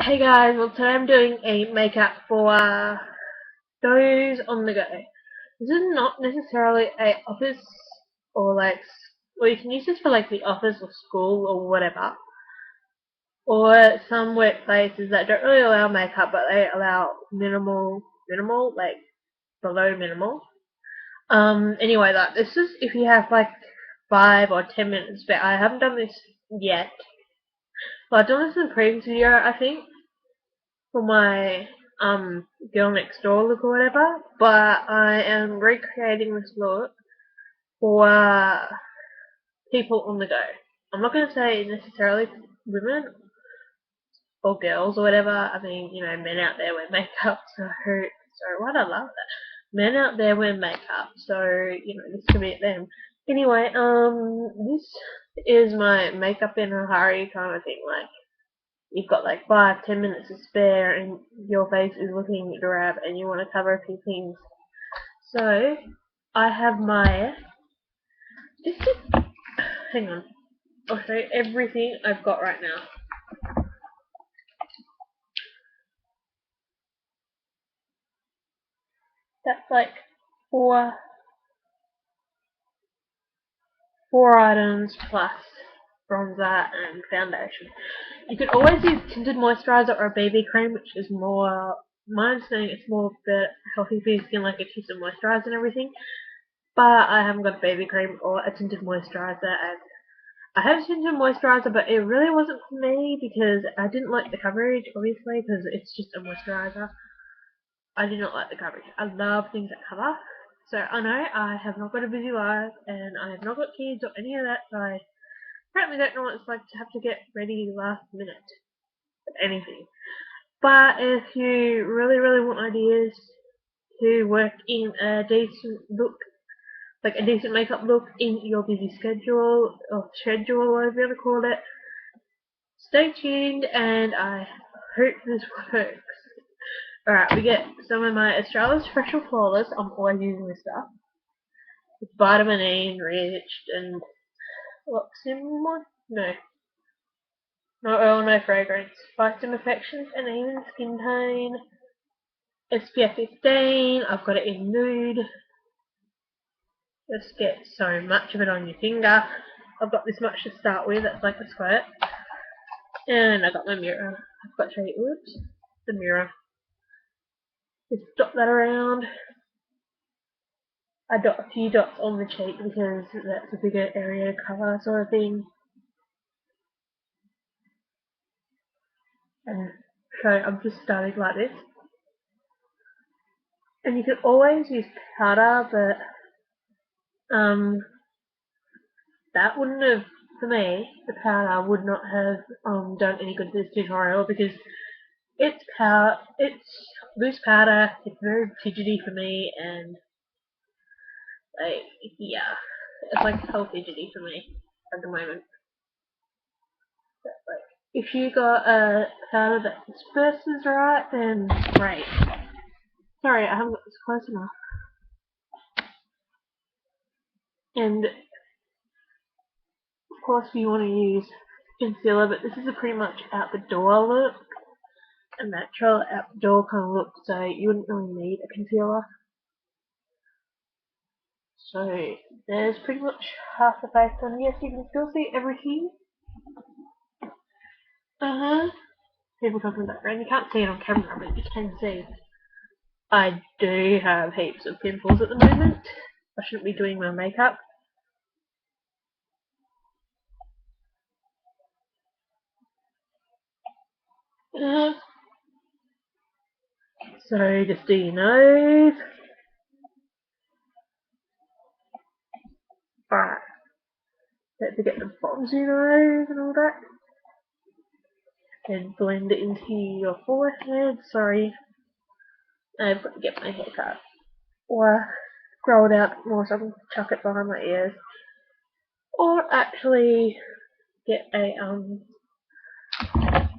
Hey guys, well today I'm doing a makeup for those on the go. This is not necessarily a office or or you can use this for like the office or school or whatever. Or some workplaces that don't really allow makeup but they allow minimal, like below minimal. Anyway, this is if you have like 5 or 10 minutes, but I haven't done this yet. Well, I've done this in the previous video, I think, for my girl next door look or whatever, but I am recreating this look for people on the go. I'm not going to say necessarily women or girls or whatever. I mean, men out there wear makeup, so why do I love that? Men out there wear makeup, so this could be them. Anyway, this is my makeup in a hurry kind of thing, like you've got like 5-10 minutes to spare and your face is looking drab and you want to cover a few things. So I have my hang on. I'll show you everything I've got right now. That's like four items plus bronzer and foundation. You could always use tinted moisturizer or a BB cream, which is more, my understanding it's more healthy for your skin, like it keeps it moisturized and everything. But I haven't got a BB cream or a tinted moisturizer, and I have a tinted moisturizer, but it really wasn't for me because I didn't like the coverage, obviously, because it's just a moisturizer. I did not like the coverage. I love things that cover. So I know I have not got a busy life, and I have not got kids or any of that, so I apparently don't know what it's like to have to get ready last minute for anything. But if you really want ideas to work in a decent look, like a decent makeup look in your busy schedule, or schedule, whatever you want to call it, stay tuned and I hope this works. Alright, we get some of my Australia's Special Flawless. I'm always using this stuff. It's vitamin E enriched and what, simalar? No oil, no fragrance. Fights infections and even skin tone. SPF 15. I've got it in nude. Just get so much of it on your finger. I've got this much to start with. That's like a squirt. And I got my mirror. I've got to show you, oops, the mirror. Just dot that around. I dot a few dots on the cheek because that's a bigger area to cover sort of thing. And so I'm just starting like this. And you could always use powder, but that wouldn't have, for me, the powder would not have done any good to this tutorial because it's loose powder, it's very fidgety for me, and like, yeah, it's like so fidgety for me at the moment. But, like, if you got a powder that disperses right, then great. Sorry, I haven't got this close enough. And of course you want to use concealer, but this is a pretty much out the door look, a natural out the door kind of look, so you wouldn't really need a concealer. So there's pretty much half the face on. Yes, you can still see everything. People talking in the background. You can't see it on camera, but you can see. I do have heaps of pimples at the moment. I shouldn't be doing my makeup. So just do your nose. Alright. Don't forget the bottoms of your nose and all that. And blend it into your forehead. Sorry. I've got to get my hair cut. Or grow it out more so I can chuck it behind my ears. Or actually get a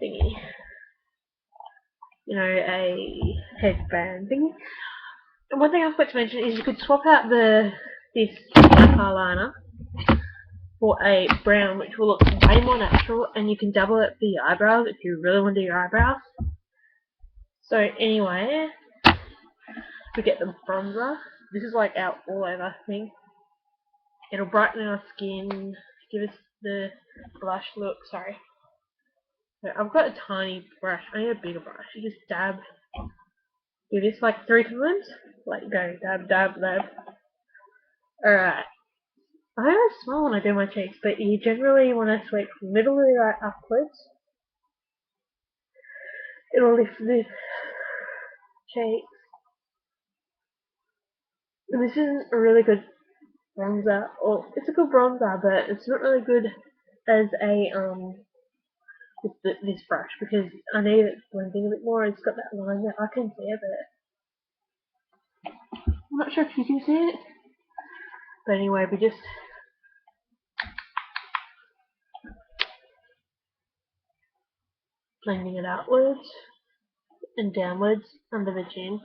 thingy. A headband thingy. And one thing I forgot to mention is you could swap out this eyeliner for a brown which will look way more natural, and you can double it for your eyebrows if you really want to do your eyebrows. So anyway, we get the bronzer. This is like our all over thing. It'll brighten our skin, give us the blush look. Sorry. So I've got a tiny brush. I need a bigger brush. You just dab. Do this like 3 times. Like go dab, dab, dab. Alright. I always smile when I do my cheeks, but you generally want to sweep from middle of the eye upwards. It'll lift the cheeks. And this isn't a really good bronzer, or it's a good bronzer, but it's not really good as a this brush because I need it blending a bit more. It's got that line there. I can see it, but I'm not sure if you can see it. But anyway, we just blending it outwards and downwards under the chin,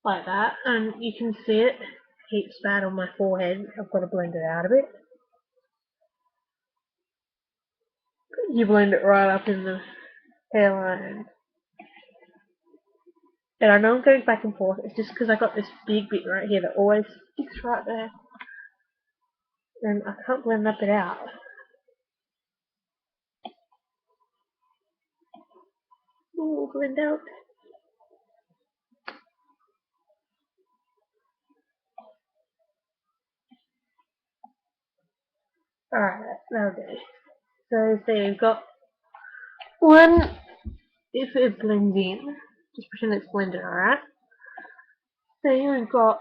like that. And you can see it heaps bad on my forehead. I've got to blend it out a bit. You blend it right up in the hairline. And I know I'm going back and forth. It's just because I got this big bit right here that always sticks right there. And I can't blend that bit out. Ooh, blend out. Alright, that'll do. So you've got one, if it blends in, just pretend it's blended, alright? So you've got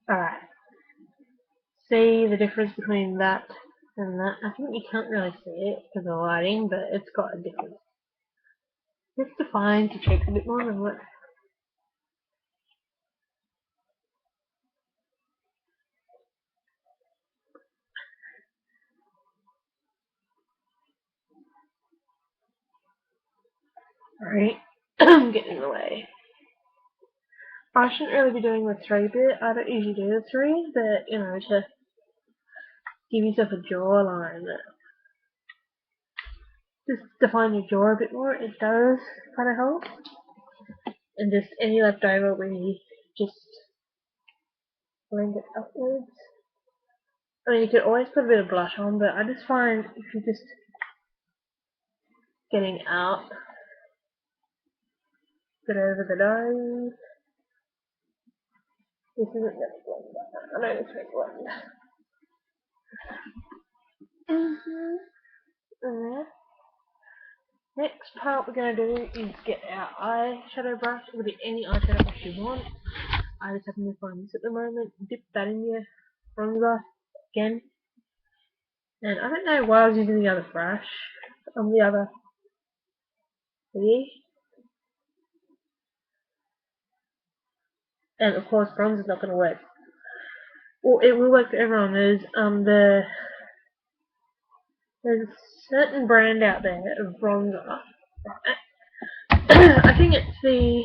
alright. See the difference between that and that? I think you can't really see it because of the lighting, but it's got a difference. Just defines the cheeks a bit more than what. Alright, I'm getting in the way. I shouldn't really be doing the 3 bit. I don't usually do the 3, but you know, to give yourself a jawline that just define your jaw a bit more, it does kind of help. And just any leftover we just blend it upwards. I mean, you could always put a bit of blush on, but I just find if you're just getting out, get over the nose. This isn't going to blend that. I know this won't blend. Next part we're going to do is get our eyeshadow brush. It could be any eyeshadow brush you want. I just happen to find this at the moment. Dip that in your bronzer again. And I don't know why I was using the other brush on the other thingy. And of course bronzer is not going to work. Well, it will work for everyone. There's a certain brand out there of bronzer. I think it's the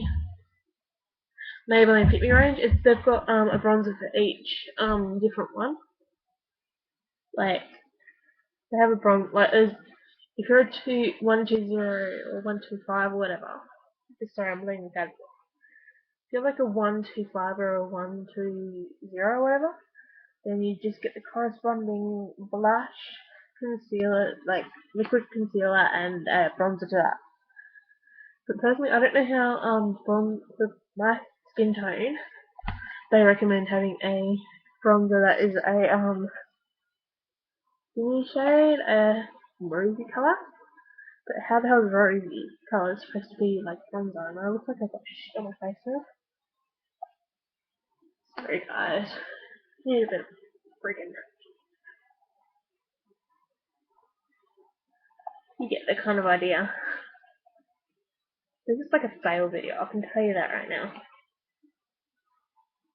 Maybelline Fit Me range. They've got a bronzer for each different one. Like they have a bronzer like if you're a 120 or 125 or whatever. Sorry, I'm leaning that. If you're like a 125 or a 120 or whatever, then you just get the corresponding blush, concealer, like liquid concealer, and bronzer to that. But personally, I don't know how for my skin tone, they recommend having a bronzer that is a skinny shade, a rosy colour. But how the hell is rosy colour supposed to be like bronzer? And I look like I've got shit on my face now. Sorry guys, need a bit of friggin'. You get the kind of idea. This is like a fail video, I can tell you that right now.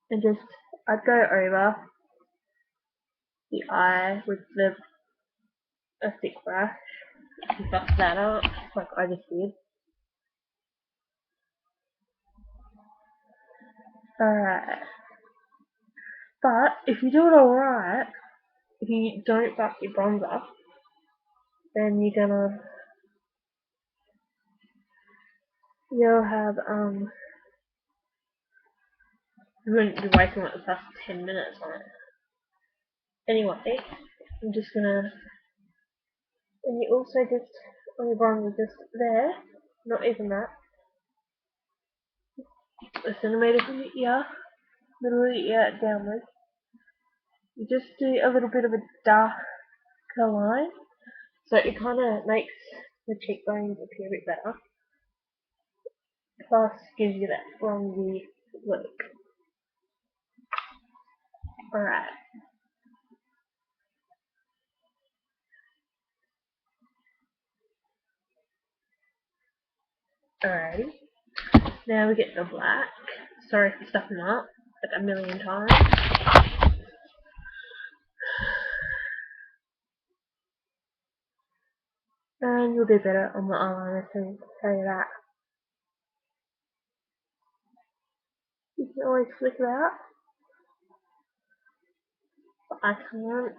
And just, I'd go over the eye with a thick brush, and buff that up, like I just did. Alright. But if you do it alright, if you don't buff your bronzer, then you'll have you wouldn't be wasting like the past 10 minutes on it. Anyway, I'm just gonna, and you also just, on your bronzer just there, not even that, a centimetre from your ear, middle of your ear downwards. You just do a little bit of a darker line, so it kind of makes the cheekbones appear a bit better, plus gives you that bronzy look. Alright. Alrighty. Now we get the black. Sorry for stuffing up like a million times. And you'll do better on the eyeliner, so I'll tell you that. You can always flick it out, but I can't.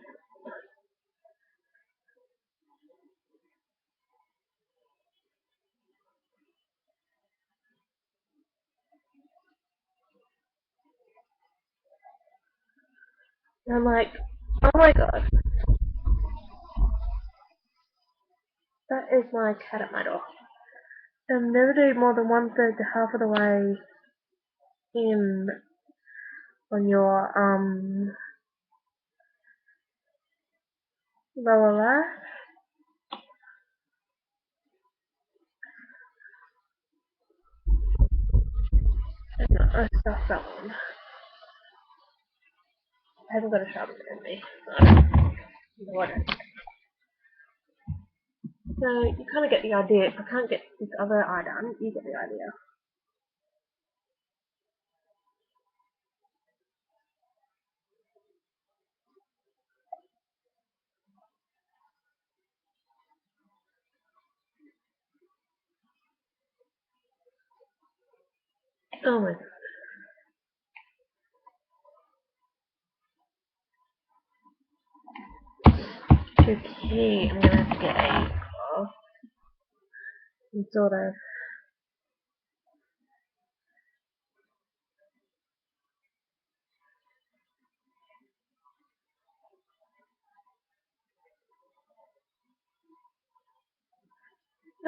And I'm like, oh my god, that is my cat at my door. And never do more than 1/3 to half of the way in on your lower lash. And I stuff that one. I haven't got a sharpener in me. So, so you kind of get the idea. If I can't get this other eye done, you get the idea. Oh my god. Okay, I'm gonna have to get a cloth and sort of.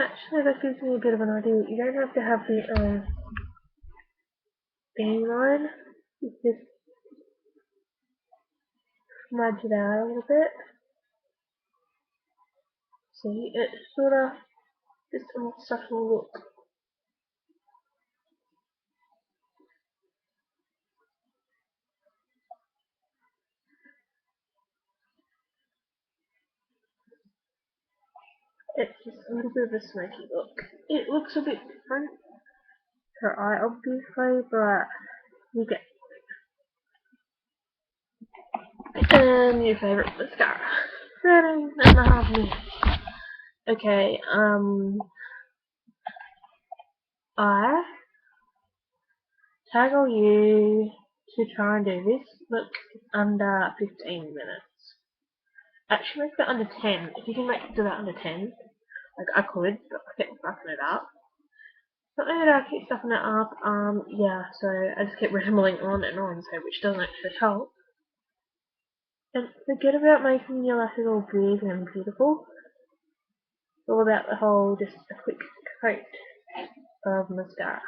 Actually, that gives me a bit of an idea. You don't have to have the bang line. You just smudge it out a little bit. See, it's sort of just a more subtle look. It's just a little bit of a smoky look. It looks a bit different per eye, obviously, but you get. And your favourite mascara. 13.5 minutes. Okay, I taggle you to try and do this. Look, under 15 minutes. Actually, make that under 10. If you can do that under 10, like I could, but I kept fucking it up. Not only did I keep stuffing it up, yeah, so I just kept rambling on and on, so which doesn't actually help. And forget about making your lashes all big and beautiful. It's all about the whole, just a quick coat of mascara.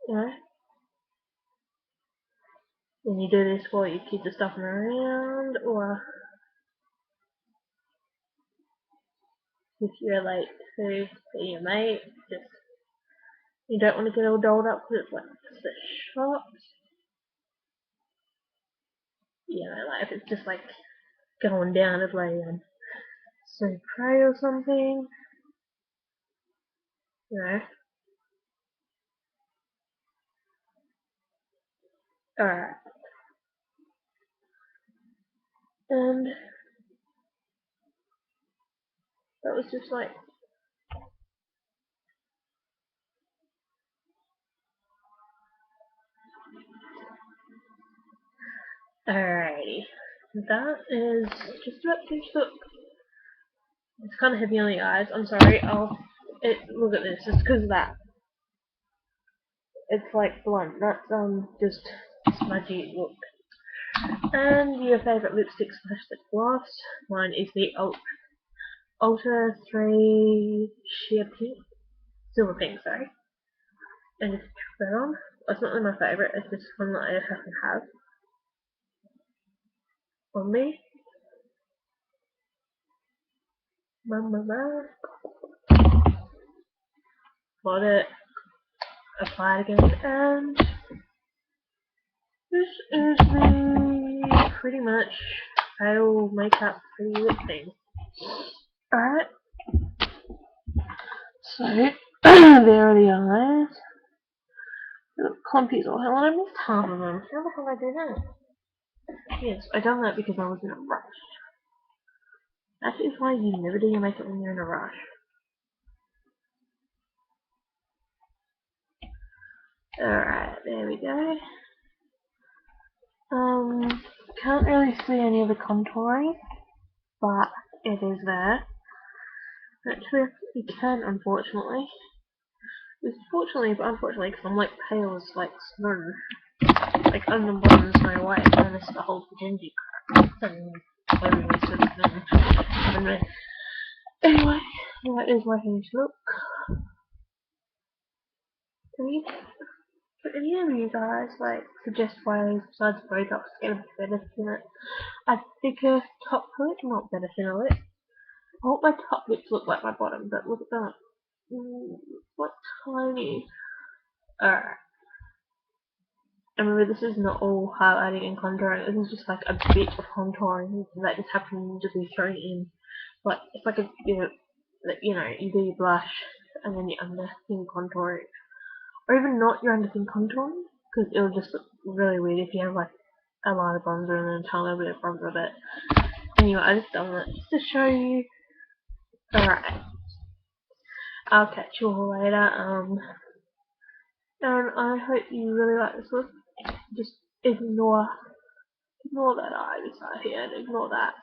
You know? When you do this while your kids are stuffing around, or if you're late to see your mate, just you don't want to get all dolled up because it's like the shops. You know, like if it's just like going down as like so pray or something. You know. Alright. And that was just like Alrighty. That is just about finished up. It's kind of heavy on the eyes. I'm sorry. Look at this. It's because of that. It's like blunt. That's just smudgy look. And your favourite lipstick slash lip gloss. Mine is the Ultra 3 Sheer Pink. Silver Pink, sorry. And just chuck that on. It's not really my favourite. It's just one that I have to have on me. Mama. Bought it. Apply it again. And this is the pretty much pale makeup pretty lip thing. Alright. So, there are the eyes. Little clumpies all hell, and I missed half of them. How the hell did I do that? Yes, I done that because I was in a rush. That is why you never do your makeup when you're in a rush. Alright, there we go. Can't really see any of the contouring, but it is there. Actually, you can, unfortunately. It's fortunately, but unfortunately, because I'm like pale as like snow. Like under one Snow White, and this is the whole Genji crap. Anyway, that is my finished look. But any of you guys like suggest ways besides Botox to get a better thin it? A thicker top lip, not better thinner lip. I want my top lip to look like my bottom, but look at that. What tiny. Alright. Remember, this is not all highlighting and contouring. This is just like a bit of contouring that just happened to be thrown in. Like it's like you do your blush and then your under thin contouring, or even not your under thin contouring, because it'll just look really weird if you have like a line of bronzer and then a tiny bit of bronzer a bit. Anyway, I just done that just to show you. Alright, I'll catch you all later. And I hope you really like this look. Just ignore that eye beside here and ignore that.